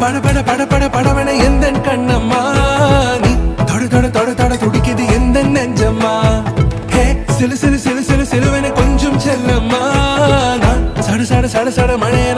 பட பட பட பட படவன எந்த கண்ணம்மா நீ தொட தொட தொட தொட துடிக்குது எந்த நெஞ்சம்மா ஹே சிலு சிலு சிலு சிலு சிலுவன கொஞ்சம் செல்லம்மா நான் சட சட சட சட மழையன